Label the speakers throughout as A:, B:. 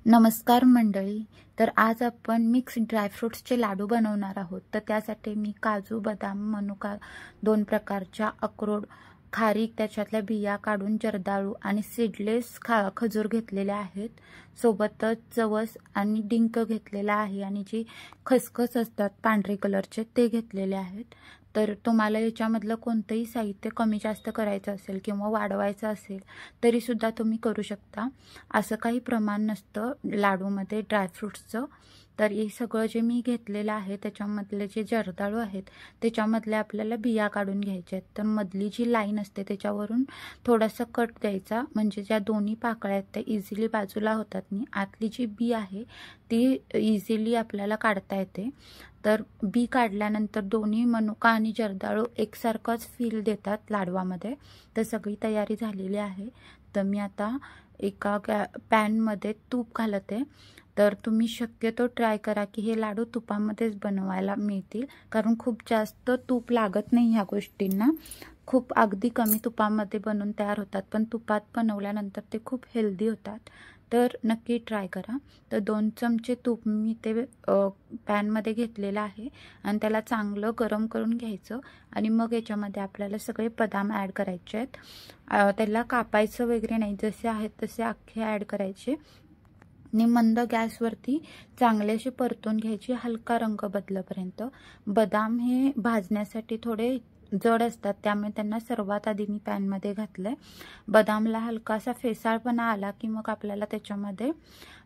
A: नमस्कार मंडळी. तर आज आपण मिक्स ड्रायफ्रुट्सचे लाडू बनवणार आहोत. तर त्यासाठी मी काजू, बदाम, मनुका, दोन प्रकारच्या अक्रोड, खारीक, त्याच्यातल्या बिया काढून जर्दाळू आणि सीडलेस खजूर घेतलेले आहेत. सोबतच जवस आणि डिंक घेतलेला आहे आणि जी खसखस असतात पांढरे कलरचे ते घेतलेले आहेत. तर तुम्हाला याच्यामधलं कोणतंही साहित्य कमी जास्त करायचं असेल किंवा वाढवायचं असेल तरी सुद्धा तुम्ही करू शकता. असं काही प्रमाण नसतं लाडूमध्ये ड्रायफ्रुट्सचं. तर हे सगळं जे मी घेतलेलं आहे त्याच्यामधले जे जर्दाळू आहेत त्याच्यामधले आपल्याला बिया काढून घ्यायच्या आहेत. तर मधली जी लाईन असते त्याच्यावरून थोडासा कट द्यायचा, म्हणजे ज्या दोन्ही पाकळ्या आहेत त्या इझिली बाजूला होतात नाही. आतली जी बी आहे ती इझिली आपल्याला काढता येते. तर बी काढल्यानंतर दोन्ही मनुका आणि जर्दाळू एकसारखंच फील देतात लाडवामध्ये. तर सगळी तयारी झालेली आहे. तर मी आता एका पॅनमध्ये तूप घालते. तर तुम्ही शक्यतो ट्राय करा की हे लाडू तुपामध्येच बनवायला मिळतील, कारण खूप जास्त तूप लागत नाही ह्या गोष्टींना. खूप अगदी कमी तुपामध्ये बनवून तयार होतात, पण तुपात बनवल्यानंतर ते खूप हेल्दी होतात. तर नक्की ट्राय करा. तर 2 चमचे तूप मी ते पॅनमध्ये घेतलेलं आहे आणि त्याला चांगलं गरम करून घ्यायचं आणि मग याच्यामध्ये आपल्याला सगळे बदाम ॲड करायचे आहेत. त्याला कापायचं वगैरे नाही, जसे आहेत तसे अख्खे ॲड करायचे आणि मंद गॅसवरती चांगले असे परतून घ्यायचे हलका रंग बदलेपर्यंत. बदाम हे भाजण्यासाठी थोडे जड असतात, त्यामुळे त्यांना सर्वात आधी मी पॅनमध्ये घातलंय. बदामला हलकासा फेसाळपणा आला की मग आपल्याला त्याच्यामध्ये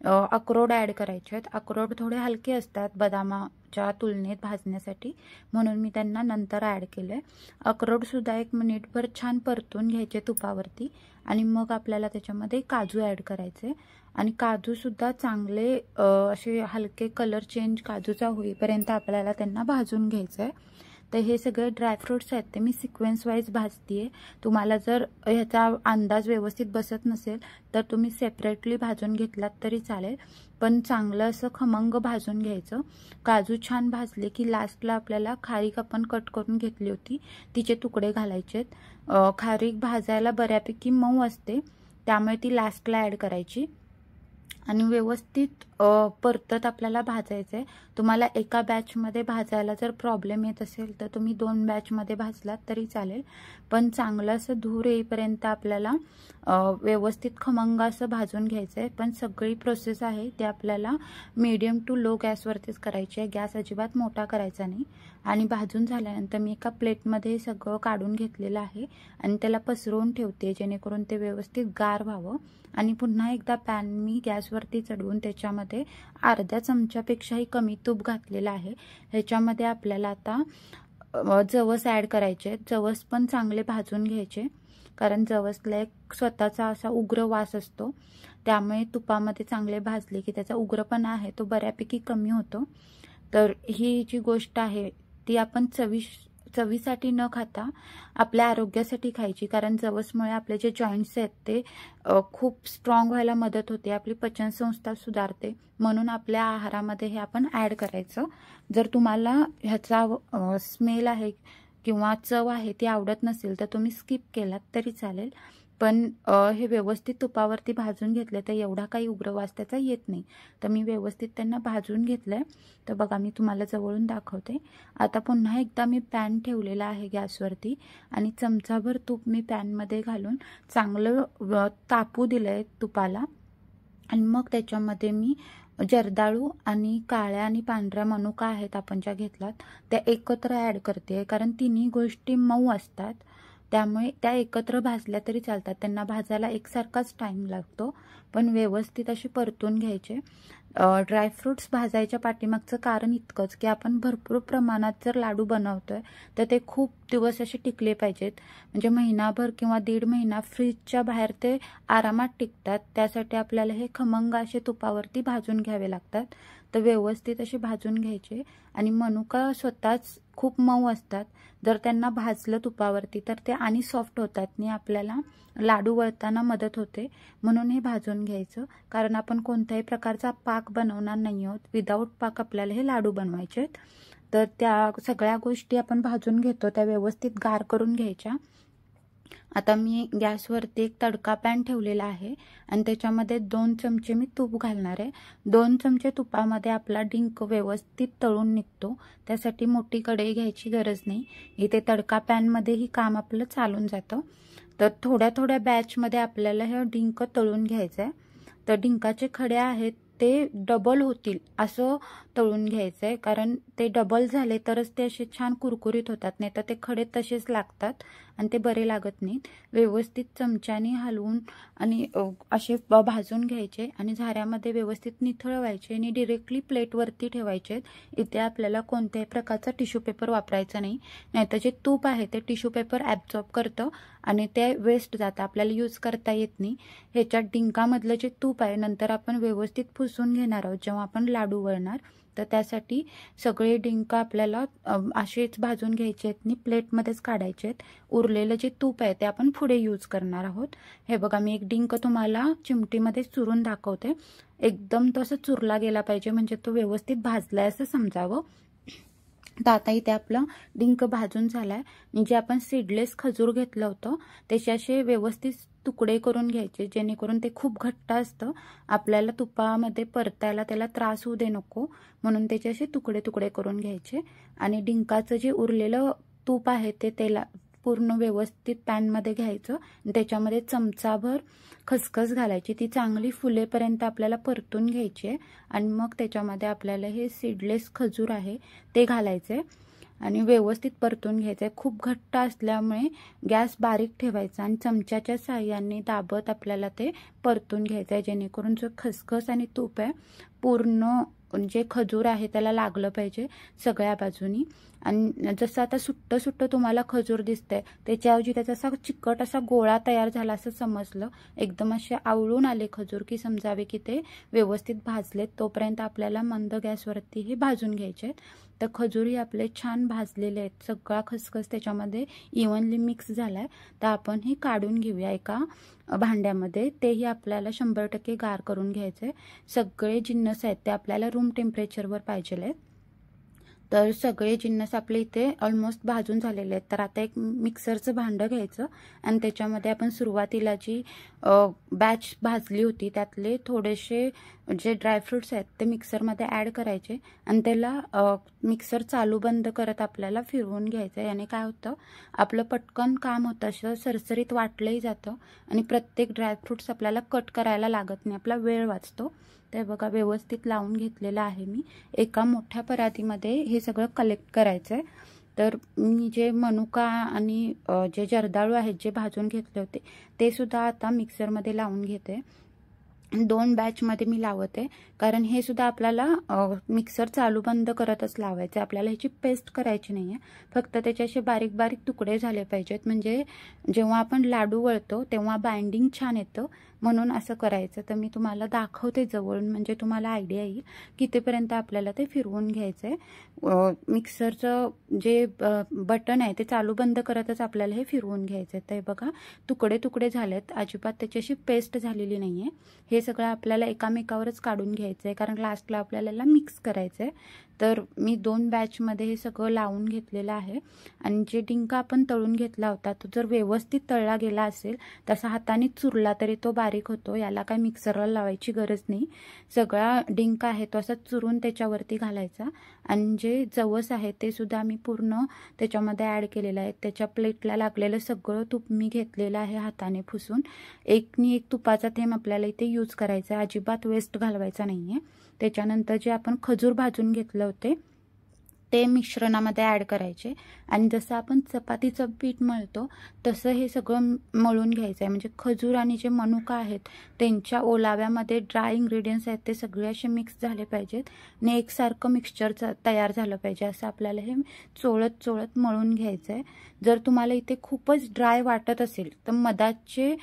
A: अक्रोड ॲड करायचे आहेत. अक्रोड थोडे हलके असतात बदामाच्या तुलनेत भाजण्यासाठी, म्हणून मी त्यांना नंतर ॲड केले. अक्रोडसुद्धा 1 मिनिटभर छान परतून घ्यायचे तुपावरती आणि मग आपल्याला त्याच्यामध्ये काजू ॲड करायचे आणि काजूसुद्धा चांगले असे हलके कलर चेंज काजूचा होईपर्यंत आपल्याला त्यांना भाजून घ्यायचं आहे. तर हे सगळे ड्रायफ्रुट्स आहेत ते मी सिक्वेन्स वाईज भाजते आहे. तुम्हाला जर ह्याचा अंदाज व्यवस्थित बसत नसेल तर तुम्ही सेपरेटली भाजून घेतलात तरी चालेल, पण चांगलं असं खमंग भाजून घ्यायचं. काजू छान भाजले की लास्टला आपल्याला खारीक आपण कट करून घेतली होती तिचे तुकडे घालायचे आहेत. खारीक भाजायला बऱ्यापैकी मऊ असते, त्यामुळे ती लास्टला ॲड करायची आणि व्यवस्थित परतत आपल्याला भाजायचं आहे. तुम्हाला एका बॅचमध्ये भाजायला जर प्रॉब्लेम येत असेल तर तुम्ही 2 बॅचमध्ये भाजलात तरी चालेल, पण चांगलं असं धूर येईपर्यंत आपल्याला व्यवस्थित खमंग असं भाजून घ्यायचं आहे. पण सगळी प्रोसेस आहे ते आपल्याला मीडियम टू लो गॅसवरतीच करायची आहे, गॅस अजिबात मोठा करायचा नाही. आणि भाजून झाल्यानंतर मी एका प्लेटमध्ये सगळं काढून घेतलेलं आहे आणि त्याला पसरवून ठेवते जेणेकरून ते व्यवस्थित गार व्हावं. आणि पुन्हा एकदा पॅन मी गॅसवरती चढवून त्याच्यामध्ये अर्ध्या चमच्यापेक्षाही कमी तूप घातलेलं आहे. ह्याच्यामध्ये आपल्याला आता जवस ॲड करायचे आहेत. जवस पण चांगले भाजून घ्यायचे, कारण जवसला एक स्वतःचा असा उग्र वास असतो, त्यामुळे तुपामध्ये चांगले भाजले की त्याचा उग्रपणा आहे तो बऱ्यापैकी कमी होतो. तर ही जी गोष्ट आहे ती आपण चवीसाठी न खाता आपल्या आरोग्यासाठी खायची, कारण जवसमुळे आपले जे जॉईंट्स आहेत ते खूप स्ट्रॉंग व्हायला मदत होते, आपली पचनसंस्था सुधारते, म्हणून आपल्या आहारामध्ये हे आपण ॲड करायचं. जर तुम्हाला ह्याचा स्मेल आहे किंवा चव आहे ती आवडत नसेल तर तुम्ही स्किप केलात तरी चालेल, पण हे व्यवस्थित तुपावरती भाजून घेतले तर एवढा काही उग्रवास त्याचा येत नाही. तर मी व्यवस्थित त्यांना भाजून घेतलंय. तर बघा मी तुम्हाला जवळून दाखवते. आता पुन्हा एकदा मी पॅन ठेवलेला आहे गॅसवरती आणि चमचाभर तूप मी पॅनमध्ये घालून चांगलं तापू दिलंय तुपाला आणि मग त्याच्यामध्ये मी जर्दाळू आणि काळ्या आणि पांढऱ्या मनुका आहेत आपण ज्या घेतलात त्या एकत्र ॲड करते, कारण तिन्ही गोष्टी मऊ असतात, त्यामुळे त्या एकत्र भाजल्या तरी चालतात. त्यांना भाजायला एकसारखाच टाईम लागतो, पण व्यवस्थित अशी परतून घ्यायचे. ड्रायफ्रुट्स भाजायच्या पाठीमागचं कारण इतकंच की आपण भरपूर प्रमाणात जर लाडू बनवतोय तर ते खूप दिवस असे टिकले पाहिजेत, म्हणजे महिनाभर किंवा 1.5 महिना फ्रीजच्या बाहेर ते आरामात टिकतात. त्यासाठी आपल्याला हे खमंग असे तुपावरती भाजून घ्यावे लागतात. तर व्यवस्थित असे भाजून घ्यायचे आणि मनुका स्वतःच खूप मऊ असतात, जर त्यांना भाजलं तुपावरती तर ते आणि सॉफ्ट होतात आणि आपल्याला लाडू वळताना मदत होते, म्हणून हे भाजून घ्यायचं. कारण आपण कोणत्याही प्रकारचा पाक बनवणार नाही आहोत, विदाऊट पाक आपल्याला हे लाडू बनवायचे आहेत. तर त्या सगळ्या गोष्टी आपण भाजून घेतो त्या व्यवस्थित गार करून घ्यायच्या आता मी गॅसवरती एक तडका पॅन ठेवलेला आहे आणि त्याच्यामध्ये 2 चमचे मी तूप घालणार आहे. 2 चमचे तुपामध्ये आपला डिंक व्यवस्थित तळून निघतो. त्यासाठी मोठी कढई घ्यायची गरज नाही. इथे तडका पॅनमध्ये ही काम आपलं चालून जातं. तर थोड्या थोड्या बॅचमध्ये आपल्याला हे डिंक तळून घ्यायचं आहे. तर डिंकाचे खडे आहेत ते डबल होतील असं तळून घ्यायचं आहे, कारण ते डबल झाले तरच ते असे छान कुरकुरीत होतात, नाही तर ते खडे तसेच लागतात आणि ते बरे लागत नाहीत. व्यवस्थित चमच्याने हलवून आणि असे भाजून घ्यायचे आणि झाऱ्यामध्ये व्यवस्थित निथळवायचे आणि डिरेक्टली प्लेटवरती ठेवायचे. इथे आपल्याला कोणत्याही प्रकारचा टिश्यू पेपर वापरायचा नाही, नाहीतर जे तूप आहे ते टिश्यू पेपर ॲब्झॉर्ब करतं आणि ते वेस्ट जातं, आपल्याला यूज करता येत नाही. ह्याच्यात डिंकामधलं जे तूप आहे नंतर आपण व्यवस्थित पुसून घेणार आहोत जेव्हा आपण लाडू वळणार. तर त्यासाठी सगळे डिंक आपल्याला असेच भाजून घ्यायचे आहेत आणि प्लेटमध्येच काढायचे आहेत. उरलेलं जे तूप आहे ते आपण पुढे यूज करणार आहोत. हे बघा, मी एक डिंक तुम्हाला चिमटीमध्ये चुरून दाखवते. एकदम तसं चुरला गेला पाहिजे, म्हणजे तो व्यवस्थित भाजलाय असं समजावं. तर आता इथे आपलं डिंक भाजून झालाय. आणि जे आपण सीडलेस खजूर घेतलं होतं त्याचे असे व्यवस्थित तुकडे करून घ्यायचे, जेणेकरून ते खूप घट्ट असतं. आपल्याला तुपामध्ये परतायला त्याला त्रास होऊ दे नको म्हणून त्याचे असे तुकडे तुकडे करून घ्यायचे. आणि डिंकाचं जे उरलेलं तूप आहे ते तेला पूर्ण व्यवस्थित पॅनमध्ये घ्यायचं. त्याच्यामध्ये चमचाभर खसखस घालायची, ती चांगली फुलेपर्यंत आपल्याला परतून घ्यायची आहे. आणि मग त्याच्यामध्ये आपल्याला हे सीडलेस खजूर आहे ते घालायचे आणि व्यवस्थित परतून घ्यायचं आहे. खूप घट्ट असल्यामुळे गॅस बारीक ठेवायचा आणि चमच्याच्या साहाय्याने दाबत आपल्याला ते परतून घ्यायचं आहे, जेणेकरून जो खसखस आणि तूप आहे पूर्ण जे खजूर आहे त्याला लागलं पाहिजे सगळ्या बाजूनी. आणि जसं आता सुट्ट सुट्ट तुम्हाला खजूर दिसतंय त्याच्याऐवजी त्याचा असा चिकट असा गोळा तयार झाला असं समजलं, एकदम असे आवळून आले खजूर की समजावे की ते व्यवस्थित भाजलेत. तोपर्यंत आपल्याला मंद गॅसवरती हे भाजून घ्यायचे आहेत. तर खजूरही आपले छान भाजलेले आहेत, सगळा खसखस त्याच्यामध्ये इव्हनली मिक्स झालाय. तर आपण हे काढून घेऊया एका भांड्यामध्ये. तेही आपल्याला 100% गार करून घ्यायचे. सगळे जिन्नस आहेत ते आपल्याला रूम टेम्परेचरवर पाहिजे आहेत. तर सगळे जिन्नस आपले इथे ऑलमोस्ट भाजून झालेले आहेत. तर आता एक मिक्सरचं भांडं घ्यायचं आणि त्याच्यामध्ये आपण सुरुवातीला जी बॅच भाजली होती त्यातले थोडेसे जे ड्रायफ्रुट्स आहेत ते मिक्सरमध्ये ॲड करायचे आणि त्याला मिक्सर चालू बंद करत आपल्याला फिरवून घ्यायचं. याने काय होतं, आपलं पटकन काम होतं, असं सरसरीत वाटलंही जातं आणि प्रत्येक ड्रायफ्रुट्स आपल्याला कट करायला लागत नाही, आपला वेळ वाचतो. ते बघा व्यवस्थित लावून घेतलेलं आहे मी. एका मोठ्या परातीमध्ये हे सगळं कलेक्ट करायचं आहे. तर मी जे मनुका आणि जे जर्दाळू आहेत जे भाजून घेतले होते ते सुद्धा आता मिक्सरमध्ये लावून घेते. 2 बॅचमध्ये मी लावते, कारण हे सुद्धा आपल्याला मिक्सर चालू बंद करतच लावायचं. आपल्याला ह्याची पेस्ट करायची नाही आहे, फक्त त्याचे असे बारीक बारीक तुकडे झाले पाहिजेत, म्हणजे जेव्हा आपण लाडू वळतो तेव्हा बाइंडिंग छान येतं, म्हणून असं करायचं. तर मी तुम्हाला दाखवते जवळून, म्हणजे तुम्हाला आयडिया येईल कितीपर्यंत आपल्याला ते फिरवून घ्यायचं आहे. मिक्सरचं जे बटन आहे ते चालू बंद करतच आपल्याला हे फिरवून घ्यायचं आहे. तर बघा तुकडे तुकडे झालेत, अजिबात त्याची अशी पेस्ट झालेली नाही आहे. हे सगळं आपल्याला एकामेकावरच काढून घ्यायचं आहे, कारण लास्टला आपल्याला मिक्स करायचं आहे. तर मी 2 बॅचमध्ये हे सगळं लावून घेतलेलं आहे. आणि जे डिंक आपण तळून घेतला होता तो जर व्यवस्थित तळला गेला असेल, तसा हाताने चुरला तरी तो बारीक होतो. याला काय मिक्सरला लावायची गरज नाही. सगळा डिंक आहे तो असा चुरून त्याच्यावरती घालायचा. आणि जे जवस आहे ते सुद्धा मी पूर्ण त्याच्यामध्ये ॲड केलेलं आहे. त्याच्या प्लेटला लागलेलं सगळं तूप मी घेतलेलं आहे हाताने पुसून. एकनी एक तुपाचा थेंब आपल्याला इथे यूज करायचा आहे, अजिबात वेस्ट घालवायचा नाही आहे. त्याच्यानंतर जे आपण खजूर भाजून घेतले होते ते मिश्रणामध्ये ॲड करायचे. आणि जसं आपण चपातीचं पीठ मळतो तसं हे सगळं मळून घ्यायचं आहे. म्हणजे खजूर आणि जे मनुका आहेत त्यांच्या ओलाव्यामध्ये ड्राय इन्ग्रेडियंट्स आहेत ते सगळे असे मिक्स झाले पाहिजेत आणि एकसारखं मिक्सचर तयार झालं पाहिजे. असं आपल्याला हे चोळत चोळत मळून घ्यायचं आहे. जर तुम्हाला इथे खूपच ड्राय वाटत असेल तर मधाचे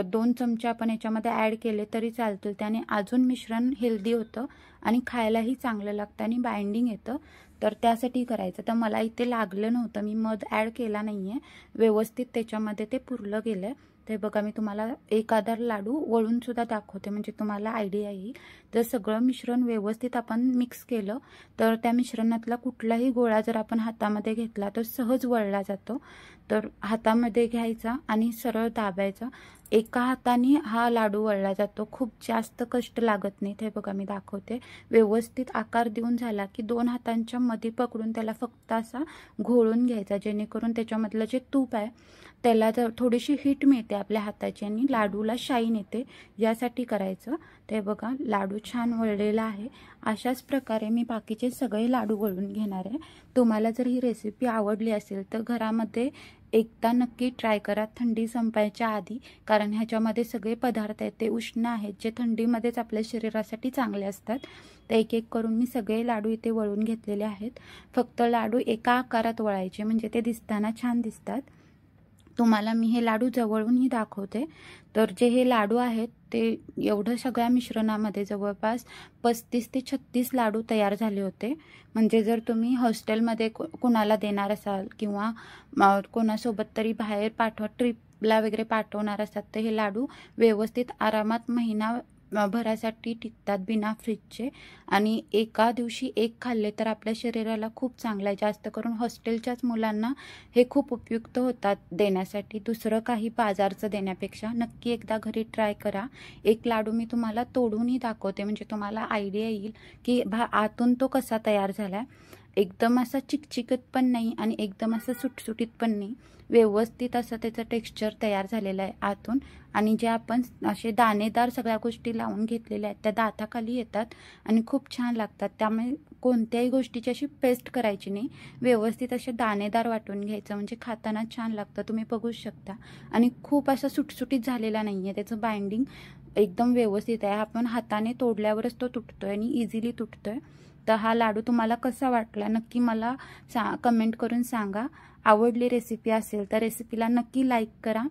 A: 2 चमचे आपण याच्यामध्ये ॲड केले तरी चालतील, त्याने अजून मिश्रण हेल्दी होतं आणि खायलाही चांगलं लागतं आणि बाइंडिंग येतं. तर त्यासाठी करायचं. तर मला इथे लागलं नव्हतं, मी मध ॲड केला नाही आहे, व्यवस्थित त्याच्यामध्ये ते पुरलं गेलं आहे. ते बघा मी तुम्हाला एखादा लाडू वळून सुद्धा दाखवते, म्हणजे तुम्हाला आयडिया येईल. जर सगळं मिश्रण व्यवस्थित आपण मिक्स केलं तर त्या मिश्रणातला कुठलाही गोळा जर आपण हातामध्ये घेतला तर सहज वळला जातो. तर हातामध्ये घ्यायचा आणि सरळ दाबायचा. एका हाताने हा लाडू वळला जातो, खूप जास्त कष्ट लागत नाही. ते बघा मी दाखवते. व्यवस्थित आकार देऊन झाला की 2 हातांच्या मध्ये पकडून त्याला फक्त असा घोळून घ्यायचा, जेणेकरून त्याच्यामधलं जे तूप आहे त्याला थोडीशी हीट मिळते आपल्या हाताची आणि लाडूला शाईन येते, यासाठी करायचं. ते बघा लाडू छान वळलेला आहे. अशाच प्रकारे मी बाकीचे सगळे लाडू वळून घेणार आहे. तुम्हाला जर ही रेसिपी आवडली असेल तर घरामध्ये एकदा नक्की ट्राय करा थंडी संपायच्या आधी, कारण ह्याच्यामध्ये सगळे पदार्थ आहेत ते उष्ण आहेत, जे थंडीमध्येच आपल्या शरीरासाठी चांगले असतात. तर एक एक करून मी सगळे लाडू इथे वळून घेतलेले आहेत. फक्त लाडू एका आकारात वळायचे, म्हणजे ते दिसताना छान दिसतात. तुम्हाला मी हे लाडू जवळूनही दाखवते. तर जे हे लाडू आहेत ते एवढं सगळ्या मिश्रणामध्ये जवळपास 35 ते 36 लाडू तयार झाले होते. म्हणजे जर तुम्ही हॉस्टेलमध्ये कोणाला देणार असाल किंवा कोणासोबत तरी बाहेर ट्रिपला वगैरे पाठवणार असाल तर हे लाडू व्यवस्थित आरामात महिना भरासाठी टिकतात बिना फ्रीजचे. आणि एका दिवशी एक खाल्ले तर आपल्या शरीराला खूप चांगलं आहे. जास्त करून हॉस्टेलच्याच मुलांना हे खूप उपयुक्त होतात देण्यासाठी, दुसरं काही बाजारचं देण्यापेक्षा. नक्की एकदा घरी ट्राय करा. एक लाडू मी तुम्हाला तोडूनही दाखवते, म्हणजे तुम्हाला आयडिया येईल की आतून तो कसा तयार झाला. एकदम असा चिकचिकत पण नाही आणि एकदम असं सुटसुटीत पण नाही, व्यवस्थित असं त्याचं टेक्स्चर तयार झालेलं आहे आतून. आणि जे आपण असे दाणेदार सगळ्या गोष्टी लावून घेतलेल्या आहेत त्या दाताखाली येतात आणि खूप छान लागतात. त्यामुळे कोणत्याही गोष्टीची अशी पेस्ट करायची नाही, व्यवस्थित असे दाणेदार वाटून घ्यायचं, म्हणजे खाताना छान लागतं. तुम्ही बघू शकता. आणि खूप असा सुटसुटीत झालेला नाही आहे, त्याचं बाइंडिंग एकदम व्यवस्थित आहे. आपण हाताने तोडल्यावरच तो तुटतोय आणि इझिली तुटतोय. तर हा लाडू तुम्हाला कसा वाटला नक्की मला कमेंट करून सांगा. आवडली रेसिपी असेल तर रेसिपीला नक्की लाईक करा,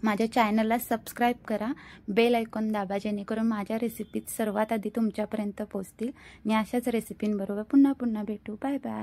A: माझ्या चॅनलला सबस्क्राईब करा, बेल आयकॉन दाबा, जेणेकरून माझ्या रेसिपीज सर्वात आधी तुमच्यापर्यंत पोहोचतील. आणि अशाच रेसिपींबरोबर पुन्हा भेटू. Bye bye.